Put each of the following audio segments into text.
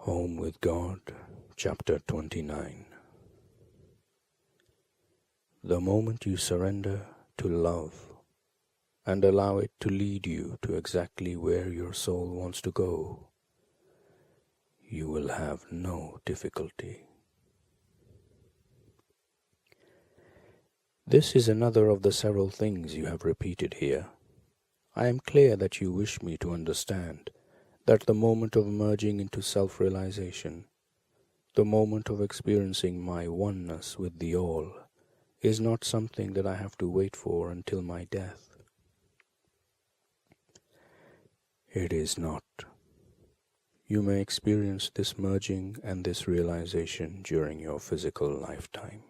Home with God, Chapter 29. The moment you surrender to love and allow it to lead you to exactly where your soul wants to go, you will have no difficulty. This is another of the several things you have repeated here. I am clear that you wish me to understand that the moment of merging into self-realization, the moment of experiencing my oneness with the All, is not something that I have to wait for until my death. It is not. You may experience this merging and this realization during your physical lifetime.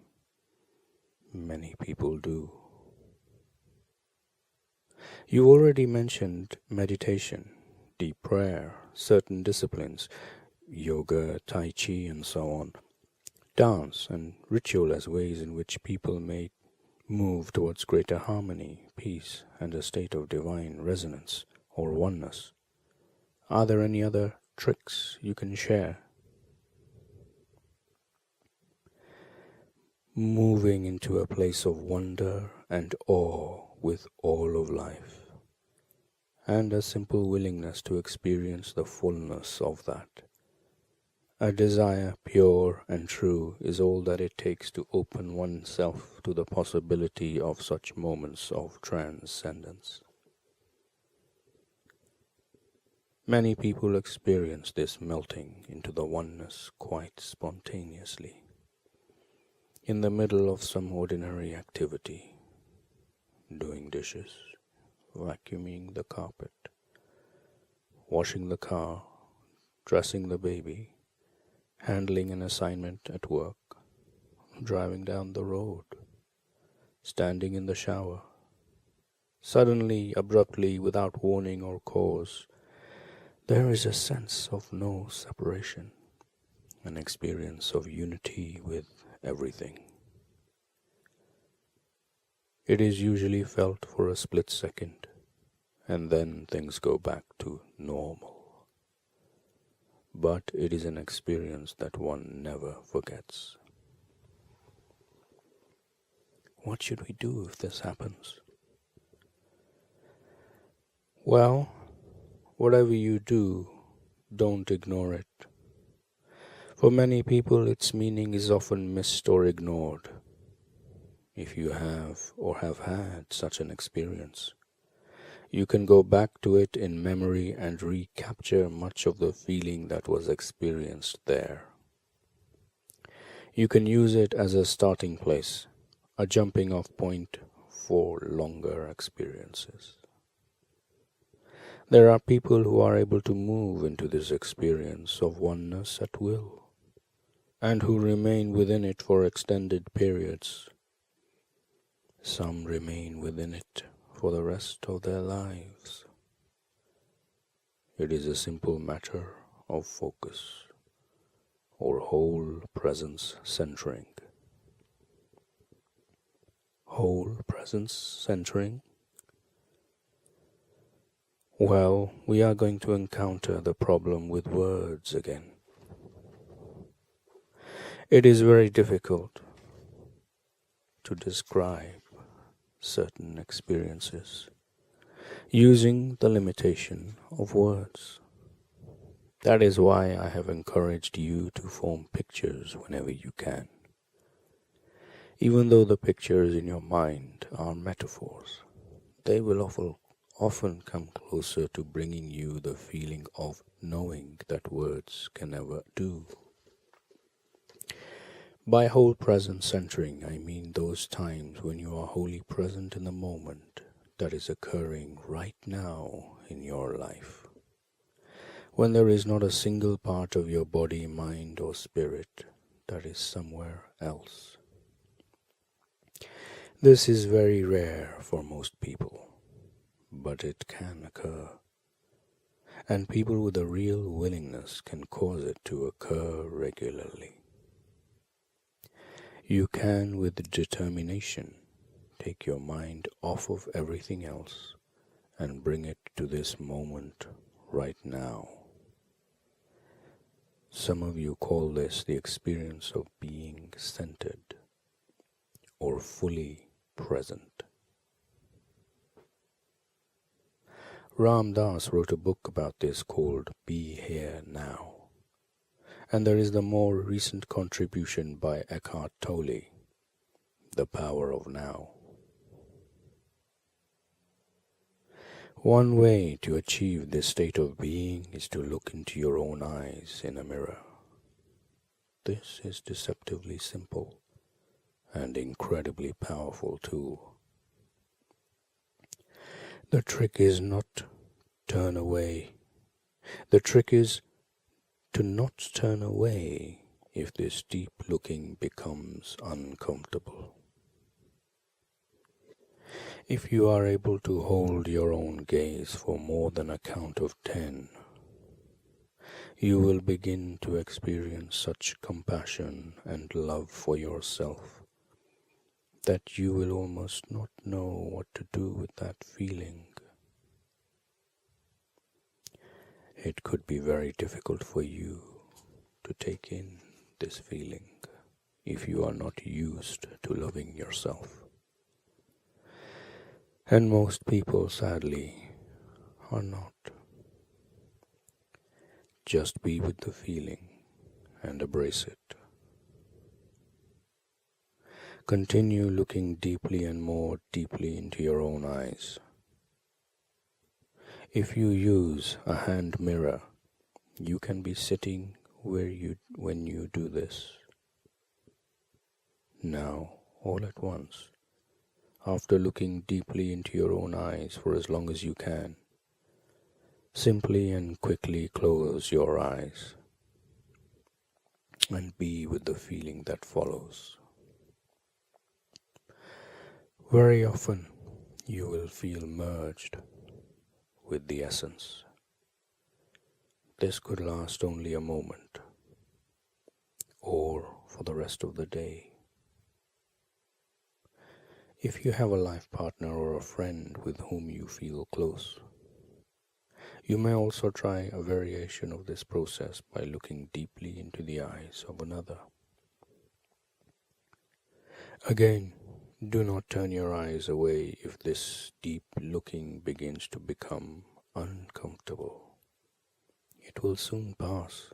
Many people do. You already mentioned meditation, deep prayer, certain disciplines, yoga, tai chi, and so on, dance and ritual as ways in which people may move towards greater harmony, peace, and a state of divine resonance or oneness. Are there any other tricks you can share? Moving into a place of wonder and awe with all of life, and a simple willingness to experience the fullness of that. A desire pure and true is all that it takes to open oneself to the possibility of such moments of transcendence. Many people experience this melting into the oneness quite spontaneously, in the middle of some ordinary activity, doing dishes, vacuuming the carpet, washing the car, dressing the baby, handling an assignment at work, driving down the road, standing in the shower. Suddenly, abruptly, without warning or cause, there is a sense of no separation, an experience of unity with everything. It is usually felt for a split second, and then things go back to normal. But it is an experience that one never forgets. What should we do if this happens? Well, whatever you do, don't ignore it. For many people, its meaning is often missed or ignored. If you have or have had such an experience, you can go back to it in memory and recapture much of the feeling that was experienced there. You can use it as a starting place, a jumping off point for longer experiences. There are people who are able to move into this experience of oneness at will, and who remain within it for extended periods. Some remain within it for the rest of their lives. It is a simple matter of focus, or whole presence centering. Whole presence centering? Well, we are going to encounter the problem with words again. It is very difficult to describe certain experiences using the limitation of words. That is why I have encouraged you to form pictures whenever you can. Even though the pictures in your mind are metaphors, they will often come closer to bringing you the feeling of knowing that words can never do. By whole presence centering, I mean those times when you are wholly present in the moment that is occurring right now in your life, when there is not a single part of your body, mind, or spirit that is somewhere else. This is very rare for most people, but it can occur, and people with a real willingness can cause it to occur regularly. You can, with determination, take your mind off of everything else and bring it to this moment right now. Some of you call this the experience of being centered or fully present. Ram Dass wrote a book about this called Be Here Now, and there is the more recent contribution by Eckhart Tolle, The Power of Now. One way to achieve this state of being is to look into your own eyes in a mirror. This is deceptively simple and incredibly powerful tool. The trick is not turn away. The trick is to not turn away if this deep looking becomes uncomfortable. If you are able to hold your own gaze for more than a count of 10, you will begin to experience such compassion and love for yourself that you will almost not know what to do with that feeling. It could be very difficult for you to take in this feeling if you are not used to loving yourself. And most people, sadly, are not. Just be with the feeling and embrace it. Continue looking deeply and more deeply into your own eyes. If you use a hand mirror, you can be sitting when you do this. Now, all at once, after looking deeply into your own eyes for as long as you can, simply and quickly close your eyes and be with the feeling that follows. Very often you will feel merged with the essence. This could last only a moment or for the rest of the day. If you have a life partner or a friend with whom you feel close, you may also try a variation of this process by looking deeply into the eyes of another. Again, do not turn your eyes away if this deep looking begins to become uncomfortable. It will soon pass,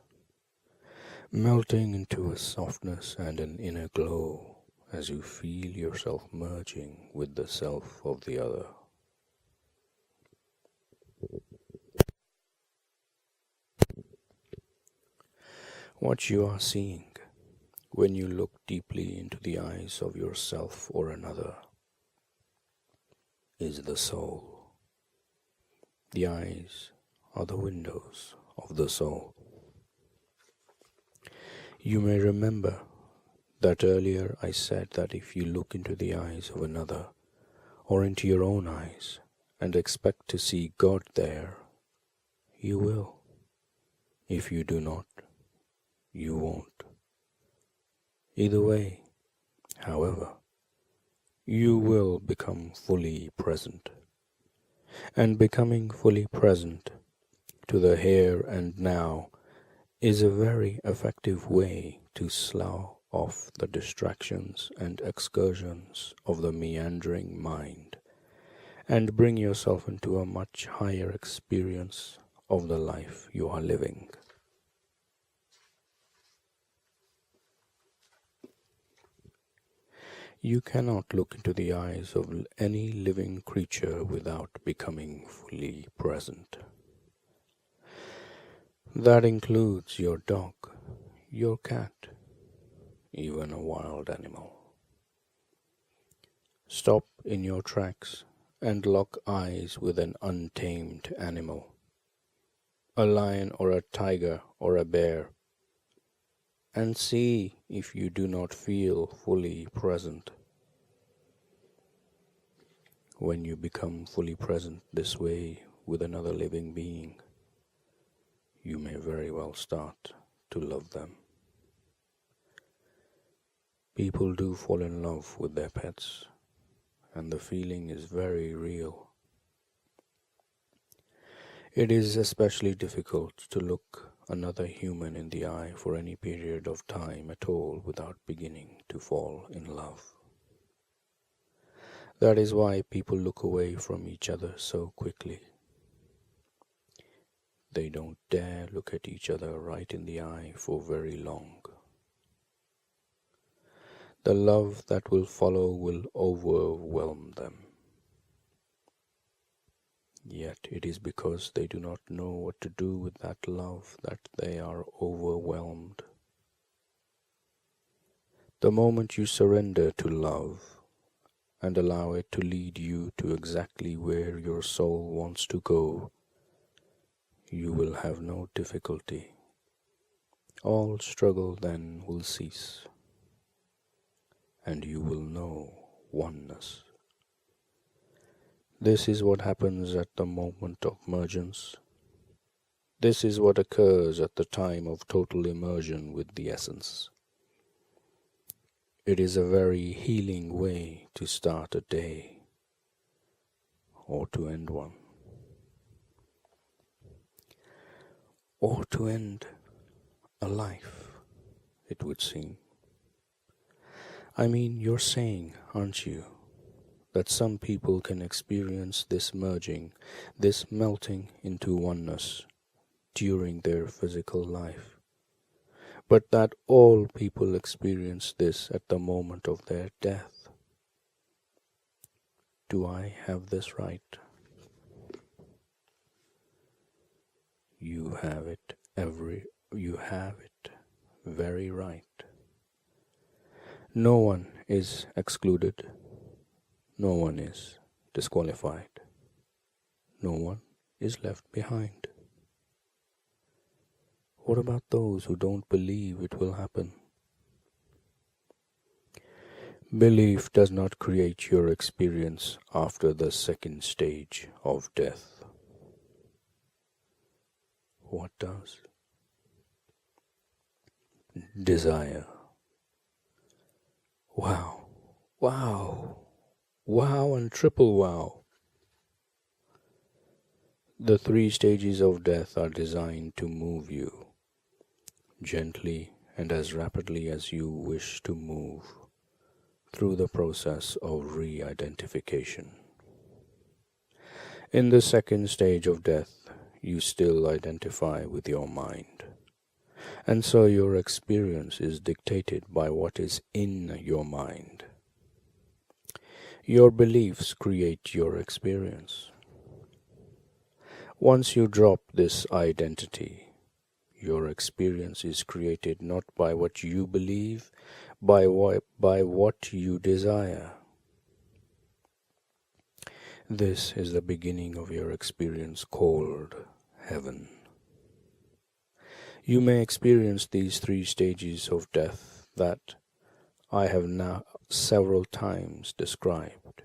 melting into a softness and an inner glow as you feel yourself merging with the self of the other. What you are seeing when you look deeply into the eyes of yourself or another is the soul. The eyes are the windows of the soul. You may remember that earlier I said that if you look into the eyes of another or into your own eyes and expect to see God there, you will. If you do not, you won't. Either way, however, you will become fully present. And becoming fully present to the here and now is a very effective way to slough off the distractions and excursions of the meandering mind and bring yourself into a much higher experience of the life you are living. You cannot look into the eyes of any living creature without becoming fully present. That includes your dog, your cat, even a wild animal. Stop in your tracks and lock eyes with an untamed animal, a lion or a tiger or a bear, and see if you do not feel fully present. When you become fully present this way with another living being, you may very well start to love them. People do fall in love with their pets, and the feeling is very real. It is especially difficult to look another human in the eye for any period of time at all without beginning to fall in love. That is why people look away from each other so quickly. They don't dare look at each other right in the eye for very long. The love that will follow will overwhelm them. Yet it is because they do not know what to do with that love that they are overwhelmed. The moment you surrender to love and allow it to lead you to exactly where your soul wants to go, you will have no difficulty. All struggle then will cease, and you will know oneness. This is what happens at the moment of emergence. This is what occurs at the time of total immersion with the essence. It is a very healing way to start a day or to end one. Or to end a life, it would seem. I mean, you're saying, aren't you, that some people can experience this merging, this melting into oneness during their physical life, but that all people experience this at the moment of their death. Do I have this right? You have it very right. No one is excluded. No one is disqualified. No one is left behind. What about those who don't believe it will happen? Belief does not create your experience after the second stage of death. What does? Desire. Wow, wow, wow and triple wow. The 3 stages of death are designed to move you gently and as rapidly as you wish to move through the process of re-identification. In the second stage of death, you still identify with your mind, and so your experience is dictated by what is in your mind. Your beliefs create your experience. Once you drop this identity, your experience is created not by what you believe, by what you desire. This is the beginning of your experience called heaven. You may experience these 3 stages of death that I have now several times described,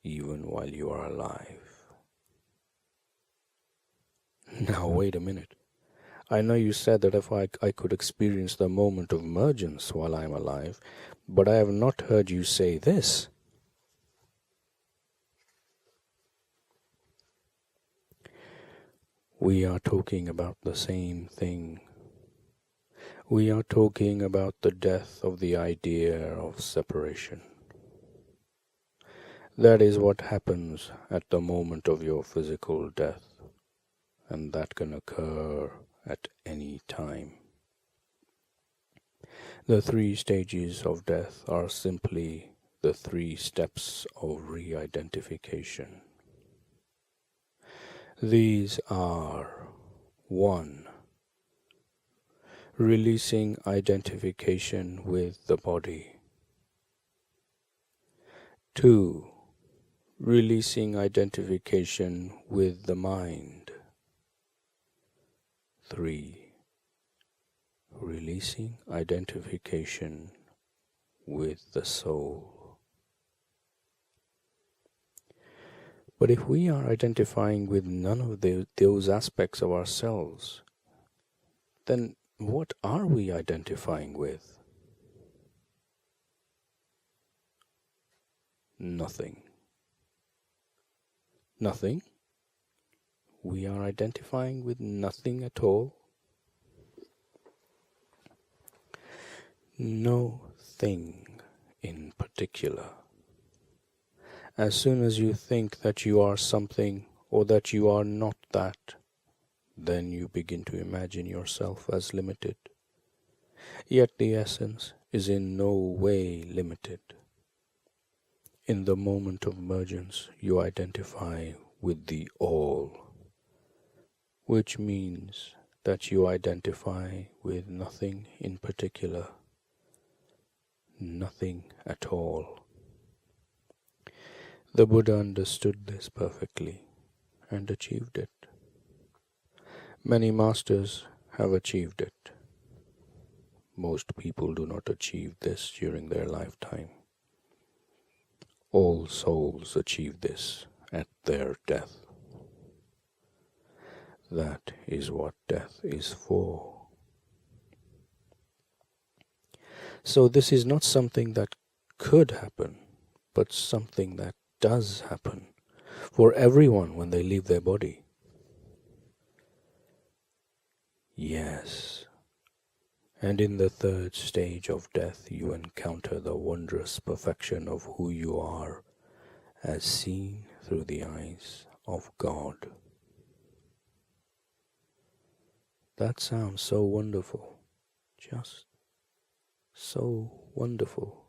even while you are alive. Now wait a minute. I know you said that if I could experience the moment of emergence while I am alive, but I have not heard you say this. We are talking about the same thing. We are talking about the death of the idea of separation. That is what happens at the moment of your physical death, and that can occur at any time. The 3 stages of death are simply the 3 steps of re-identification. These are 1. Releasing identification with the body. 2. Releasing identification with the mind. 3. Releasing identification with the soul. But if we are identifying with none of those aspects of ourselves, then what are we identifying with? Nothing. Nothing? We are identifying with nothing at all? no thing in particular. As soon as you think that you are something or that you are not that, then you begin to imagine yourself as limited. Yet the essence is in no way limited. In the moment of emergence, you identify with the all, which means that you identify with nothing in particular, nothing at all. The Buddha understood this perfectly and achieved it. Many masters have achieved it. Most people do not achieve this during their lifetime. All souls achieve this at their death. That is what death is for. So this is not something that could happen, but something that does happen for everyone when they leave their body. Yes. And in the third stage of death, you encounter the wondrous perfection of who you are as seen through the eyes of God. That sounds so wonderful, just so wonderful.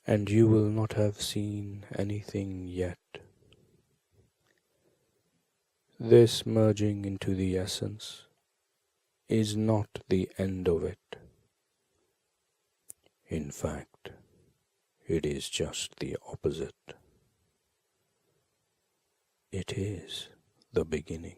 And you will not have seen anything yet. This merging into the essence is not the end of it. In fact, it is just the opposite. It is the beginning.